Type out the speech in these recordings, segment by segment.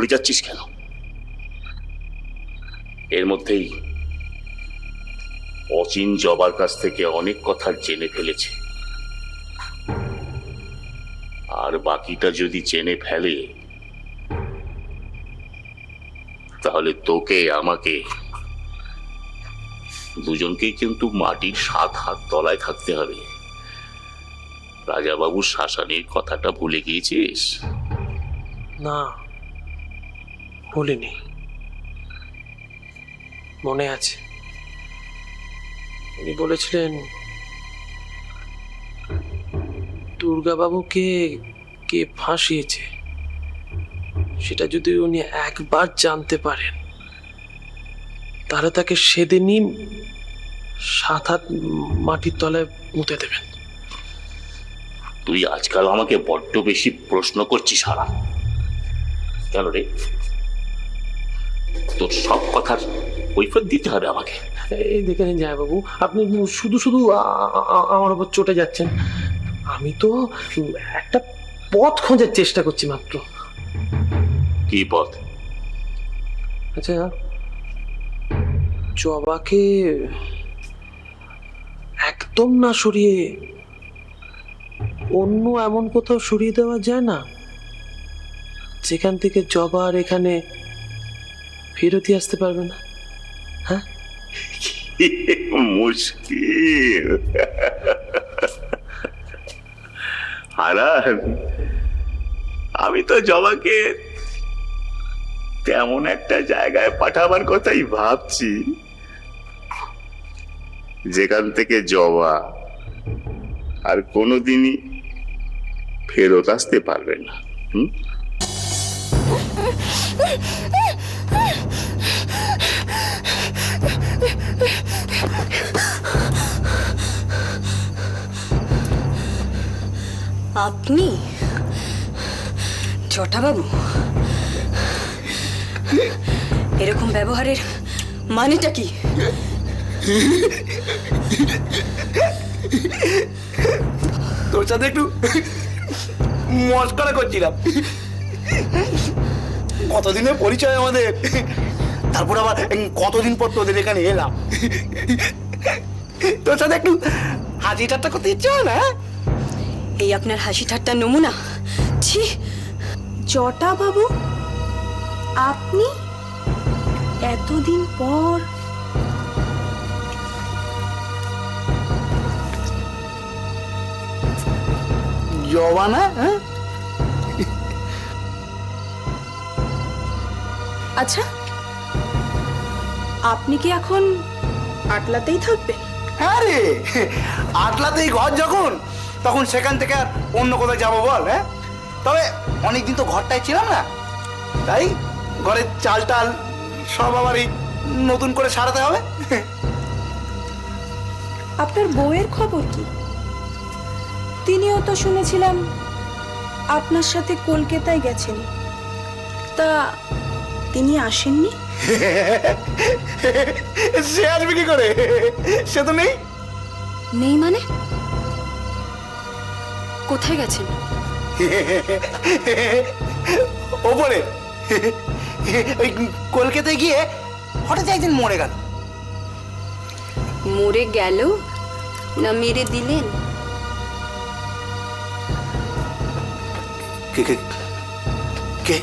ঘুরে যাচ্ছিস কেন? এর মধ্যেই অচিন জবার কাছ থেকে অনেক কথা জেনে ফেলেছে, আর বাকিটা যদি জেনে ফেলে তাহলে তোকে আমাকে দুজনকেই কিন্তু মাটির 7 হাত তলায় থাকতে হবে। রাজাবাবুর শাসানির কথাটা ভুলে গিয়েছিস? না, ভুলিনি, মনে আছে। উনি বলেছিলেন দুর্গাবাবুকে কে ফাঁসিয়েছে সেটা যদি উনি একবার জানতে পারেন তাহলে তাকে সেদিনই 7 হাত মাটির তলায় মুতে দেবেন। তুই আজকাল আমাকে বড্ড বেশি প্রশ্ন করছিস হারা। কেন রে? তোর সব কথার কৈফিয়ত দিতে হবে আমাকে? এই দেখে নিন জয়াবাবু, আপনি শুধু শুধু আমার উপর চটে যাচ্ছেন। আমি তো একটা পথ খোঁজার চেষ্টা করছি মাত্র। কি পথ? আচ্ছা, জবাকে একদম না সরিয়ে অন্য এমন কোথাও সরিয়ে দেওয়া যায় না যেখান থেকে জবা আর এখানে ফেরতই আসতে পারবে না? হ্যাঁ, মুশকিল হারান। আমি তো জবাকে তেমন একটা জায়গায় পাঠাবার কথাই ভাবছি যেখান থেকে জবা আর কোনোদিনই ফেরত আসতে পারবে না। আপনি জটাবাবু, এরকম ব্যবহারের মানেটা কি? তোর সাথে একটু মস্করা করছিলাম। কতদিনের পরিচয় আমাদের, তারপর আবার কতদিন পর তোদের এখানে এলাম। তোর সাথে একটু হাসি ঠাট্টা করতে ইচ্ছে হয় না? এই আপনার হাসি ঠাট্টার নমুনা? ছি! জটাবাবু, আপনি এতদিন পর? জবা না? আচ্ছা, আপনি কি এখন আটলাতেই থাকবেন? হ্যাঁ রে, আটলাতেই ঘর যখন, তখন সেখান থেকে আর অন্য কোথাও যাবো বল? হ্যাঁ, তবে অনেকদিন তো ঘরটায় ছিলাম না, তাই ঘরের চাল টাল সব আবারই নতুন করে সারাতে হবে। আপনার বউয়ের খবর কি? তিনিও তো শুনেছিলাম আপনার সাথে কলকাতায় গেছেন, তা তিনি আসেননি? সে আসবে কি করে? সে তো নেই। নেই মানে? কোথায় গেছেন? ওপরে ওই কলকাতায় গিয়ে হঠাৎ একদিন মরে গেল। মরে গেল না মেরে দিলেন? কে কে কে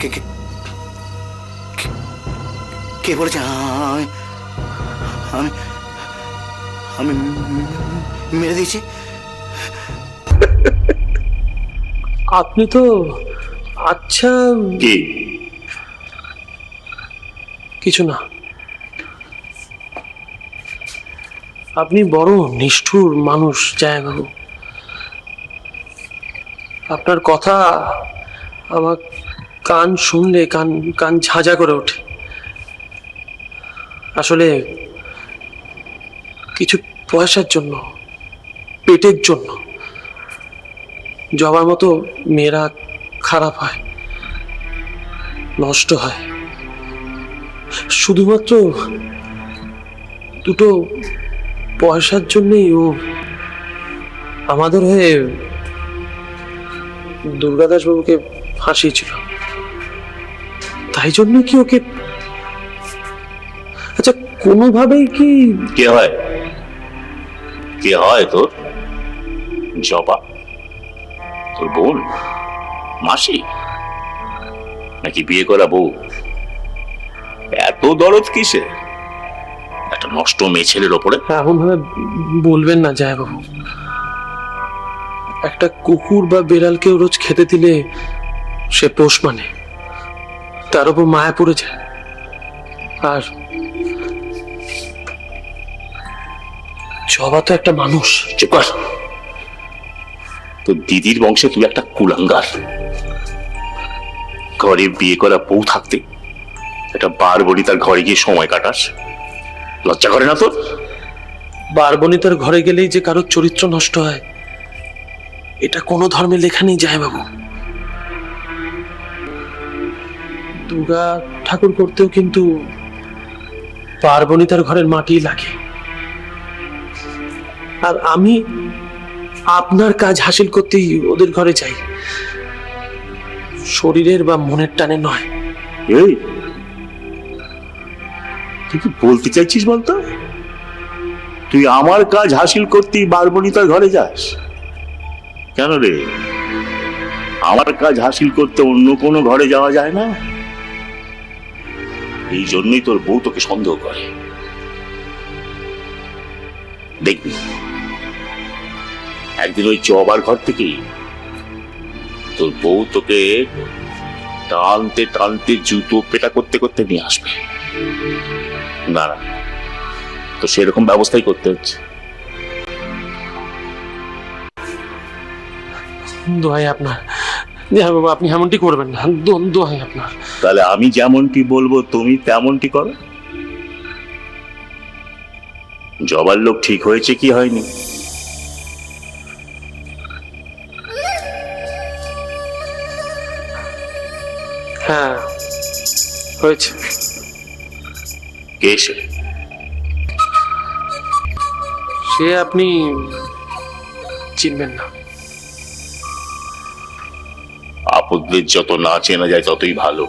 কে কে কে বলেছে আমি আমি মেরে দিয়েছি? আপনি তো আচ্ছা, কি? কিছু না। আপনি বড় নিষ্ঠুর মানুষ জয়াবাবু। আপনার কথা আমার কান শুনলে কান ঝাঁঝা করে ওঠে। আসলে কিছু পয়সার জন্য, পেটের জন্য জবার মতো মেয়েরা খারাপ হয়, নষ্ট হয়। শুধুমাত্র দুটো পয়সার জন্যই ও আমাদের হয়ে দুর্গাদাস বাবুকে ফাঁসিয়েছিল, তাই জন্য কি ওকে, আচ্ছা কোনোভাবেই কি কে হয়, কে হয় তোর? জবা? তোর বোন? মাসি? নাকি বিয়ে করা বউ? এত দরদ কিসে একটা নষ্ট মেয়ে ছেলের ওপরে? এমন ভাবে বলবেন না জামাইবাবু। একটা কুকুর বা বেড়ালকেও রোজ খেতে দিলে সে পোষ মানে, তার উপর মায়া পড়ে যায়। আর জবা তো একটা মানুষ। চুপ কর। তোর দিদির বংশে তুই একটা কুলাঙ্গার। ঘরে বিয়ে করা বউ থাকতে একটা বারবনি তার ঘরে গিয়ে সময় কাটাস, লজ্জা করে না তোর? বারবনিতার ঘরে গেলেই যে কারোর চরিত্র নষ্ট হয়, এটা কোনো ধর্মে লেখা নেই জামাইবাবু। দুর্গা ঠাকুর করতেও কিন্তু বারবনিতার ঘরের মাটি লাগে। আর আমি আপনার কাজ হাসিল করতেই ওদের ঘরে যাই, শরীরের বা মনের টানে নয়। এই তুই কি বলতে চাইছিস বলতো? তুই আমার কাজ হাসিল করতেই বারবনিতার ঘরে যাস কেন রে? আমার কাজ হাসিল করতে অন্য কোনো ঘরে যাওয়া যায় না? এই জন্যই তোর বউ তোকে সন্দেহ করে। দেখবি একদিন ওই জবার ঘর থেকেই তোর বউ তোকে টানতে টানতে জুতো পেটা করতে করতে নিয়ে আসবে। না না, তো সেরকম ব্যবস্থাই করতে হচ্ছে। দোহাই আপনার জামাইবাবু, আপনি এমনটি করবেন না, দোহাই আপনার। তাহলে আমি যেমনটি বলবো তুমি তেমনটি করো। জবার লোক ঠিক হয়েছে কি হয়নি? হ্যাঁ হয়েছে। কে সে? সে আপনি চিনবেন না। আপদদের যত না চেনা যায় ততই ভালো।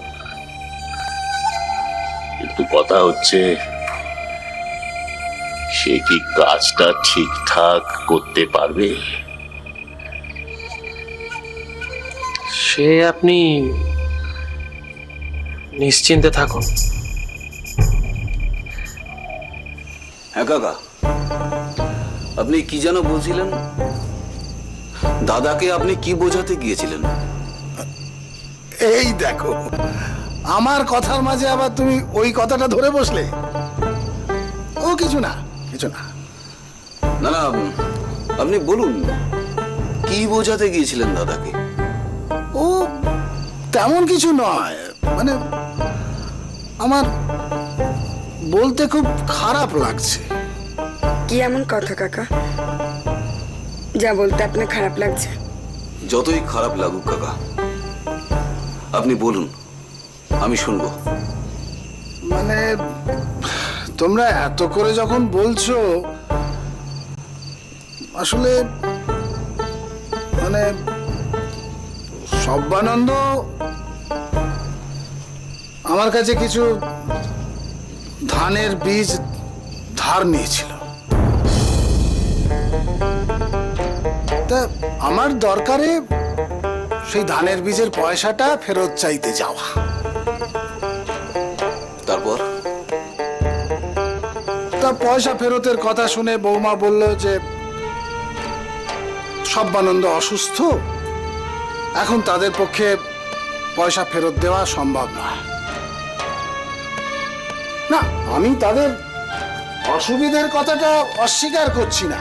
কিন্তু কথা হচ্ছে সে কি কাজটা ঠিকঠাক করতে পারবে? সে আপনি নিশ্চিন্তে থাকুন। হ্যাঁ কাকা, আপনি কি যেন বলছিলেন? দাদাকে আপনি কি বোঝাতে গিয়েছিলেন? এই দেখো, আমার কথার মাঝে আবার তুমি ওই কথাটা ধরে বসলে। ও কিছু না, কিছু না। না না, আপনি বলুন কি বোঝাতে গিয়েছিলেন দাদাকে? ও তেমন কিছু নয়, মানে আমার বলতে খুব খারাপ লাগছে। কি এমন কথা কাকা, যা বলতে আপনার খারাপ লাগছে? যতই খারাপ লাগুক কাকা, আপনি বলুন, আমি শুনবো। মানে তোমরা এত করে যখন বলছো, আসলে মানে সব্বানন্দ আমার কাছে কিছু ধানের বীজ ধার নিয়েছিল। তা আমার দরকারে সেই ধানের বীজের পয়সাটা ফেরত চাইতে যাওয়া। তারপর? তা পয়সা ফেরতের কথা শুনে বৌমা বলল যে সব্বানন্দ অসুস্থ, এখন তাদের পক্ষে পয়সা ফেরত দেওয়া সম্ভব নয়। না, আমি তাদের অসুবিধার কথাটা অস্বীকার করছি না,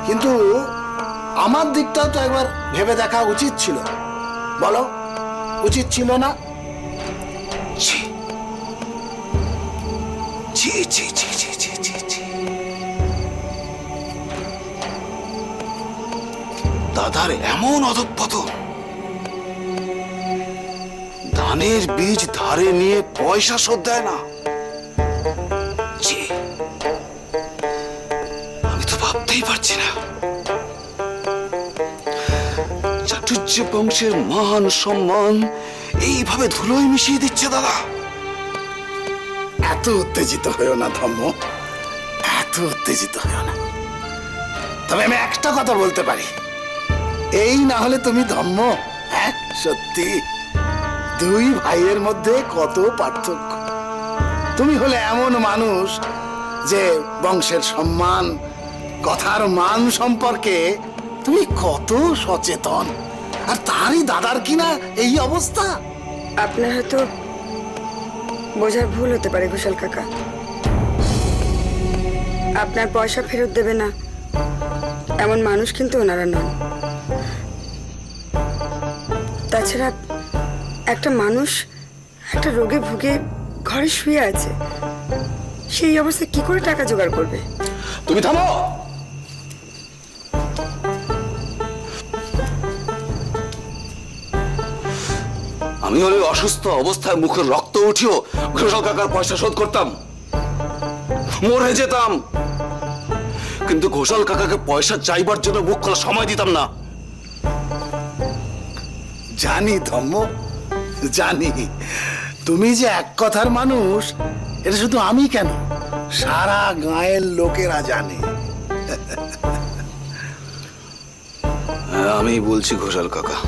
কিন্তু আমার দিকটাও তো একবার ভেবে দেখা উচিত ছিল। বলো, উচিত ছিল না? ছি ছি ছি ছি ছি ছি ছি ছি। দাদার এমন অধঃপতন, ধানের বীজ ধারে নিয়ে পয়সা শোধ দেয় না। ছি, আমি তো ভাবতেই পারছি না। একটু রাজ্যবংশের মান সম্মান এইভাবে ধুলোয় মিশিয়ে দিচ্ছে দাদা? এত উত্তেজিত হয়েও না ধম্ম, এত উত্তেজিত হয়েও না। তবে আমি একটা কথা বলতে পারি, এই না হলে তুমি ধম্ম, হ্যাঁ সত্যি দুই ভাইয়ের মধ্যে কত পার্থক্য। তুমি হলে এমন মানুষ যে বংশের সম্মান, কথার মান সম্পর্কে তুমি কত সচেতন, আর তারই দাদার কিনা এই অবস্থা। আপনার হয়তো বোঝার ভুল হতে পারে ঘোষাল কাকা। আপনার পয়সা ফেরত দেবে না এমন মানুষ কিন্তু ওনারা নন। তাছাড়া একটা মানুষ একটা রোগে ভুগে ঘরে শুয়ে আছে, সেই অবস্থায় কি করে টাকা জোগাড় করবে? তুমি থামো। আমি হলে অসুস্থ অবস্থায় মুখের রক্ত উঠিও ঘোষাল কাকার পয়সা শোধ করতাম, মরে যেতাম, কিন্তু ঘোষাল কাকাকে পয়সা চাইবার জন্য মুখ খোলা সময় দিতাম না। জানি ধম্ম, জানি তুমি যে এক কথার মানুষ, এটা শুধু আমি কেন, সারা গাঁয়ের লোকেরা জানে। হ্যাঁ, আমি বলছি ঘোষাল কাকা,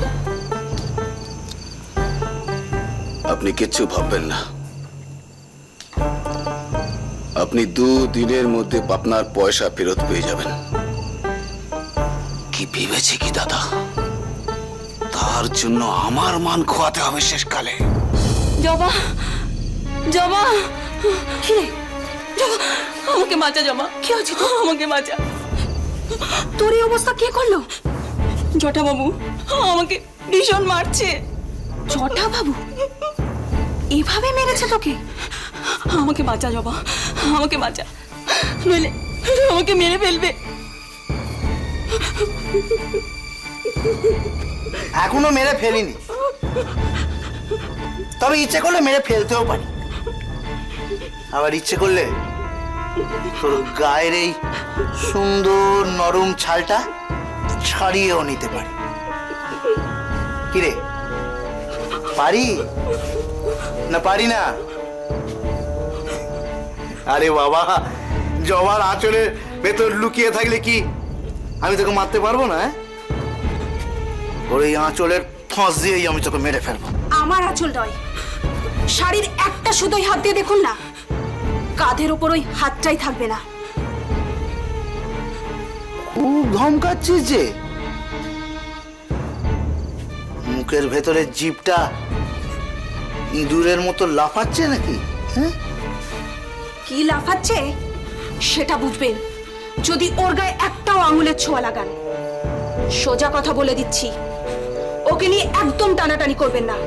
আপনি কিচ্ছু ভাববেন না। আপনি 2 দিনের মধ্যে আপনার পয়সা ফেরত পেয়ে যাবেন। কি ভেবেছি কি দাদা, তার জন্য আমার মান খোয়াতে হবে শেষকালে? জবা, জবা, কি রে? জবা, আমাকে বাঁচা জবা। কি হয়েছে তো? আমাকে বাঁচা। তোর এই অবস্থা কে করলো? জটা বাবু আমাকে ভীষণ মারছে। জটা বাবু এভাবে মেরেছে তোকে? আমাকে বাঁচা জবা, আমাকে বাঁচা, নইলে আমাকে মেরে ফেলবে। এখনো মেরে ফেলিনি, তবে ইচ্ছে করলে মেরে ফেলতেও পারি, আবার ইচ্ছে করলে তোর গায়ের এই সুন্দর নরম ছালটা ছাড়িয়েও নিতে পারি। কিরে, পারি না পারি না? আরে বাবা, জবার আঁচলের ভেতর লুকিয়ে থাকলে কি আমি তোকে মারতে পারবো না? ওর এই আঁচলের ফাঁস দিয়েই আমি তোকে মেরে ফেলবো। আমার আঁচল নয়, শাড়ির একটা সুতোই হাত দিয়ে দেখুন না, কাঁধের ওপর ওই হাতটাই থাকবে না। খুব ধমকাচ্ছিস যে, মুখের ভেতরে জিভটা ইঁদুরের মতো লাফাচ্ছে নাকি? হ্যাঁ, কি লাফাচ্ছে সেটা বুঝবেন যদি ওর গায়ে একটাও আঙুলের ছোঁয়া লাগান। সোজা কথা বলে দিচ্ছি, ওকে নিয়ে একদম টানাটানি করবেন না।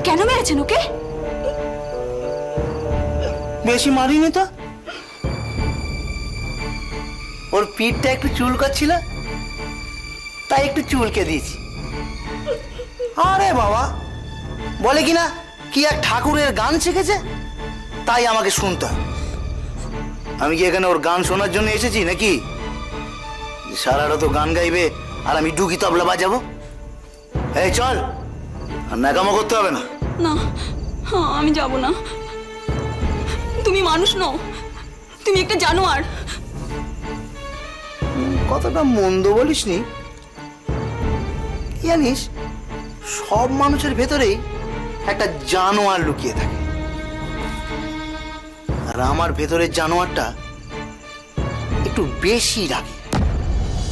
কেন মেরেছেন ওকে? বেশি মারিনি তো, ওর পিঠটা একটু চুলকাচ্ছিল, তাই একটু চুলকে দিয়েছি। আরে বাবা, বলে কিনা কি এক ঠাকুরের গান শিখেছে, তাই আমাকে শুনতে হয়। আমি কি এখানে ওর গান শোনার জন্য এসেছি নাকি? সারা রাত তো গান গাইবে আর আমি ডুগি তবলা বাজাবো? এই চল, আর ন্যাকামো করতে হবে না। না, আমি যাব না। তুমি মানুষ নও, তুমি একটা জানোয়ার। কথাটা মন্দ বলিসনি। জানিস, সব মানুষের ভেতরেই একটা জানোয়ার লুকিয়ে থাকে, আর আমার ভেতরের জানোয়ারটা একটু বেশি রাগে।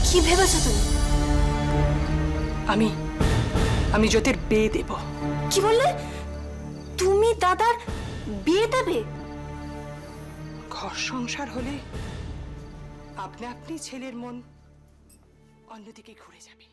কি ভেবেছো তুমি? আমি জ্যোতির বিয়ে দেব। কি বললে? তুমি দাদার বিয়ে দেবে? ঘর সংসার হলে আপনি ছেলের মন অন্যদিকে ঘুরে যাবে।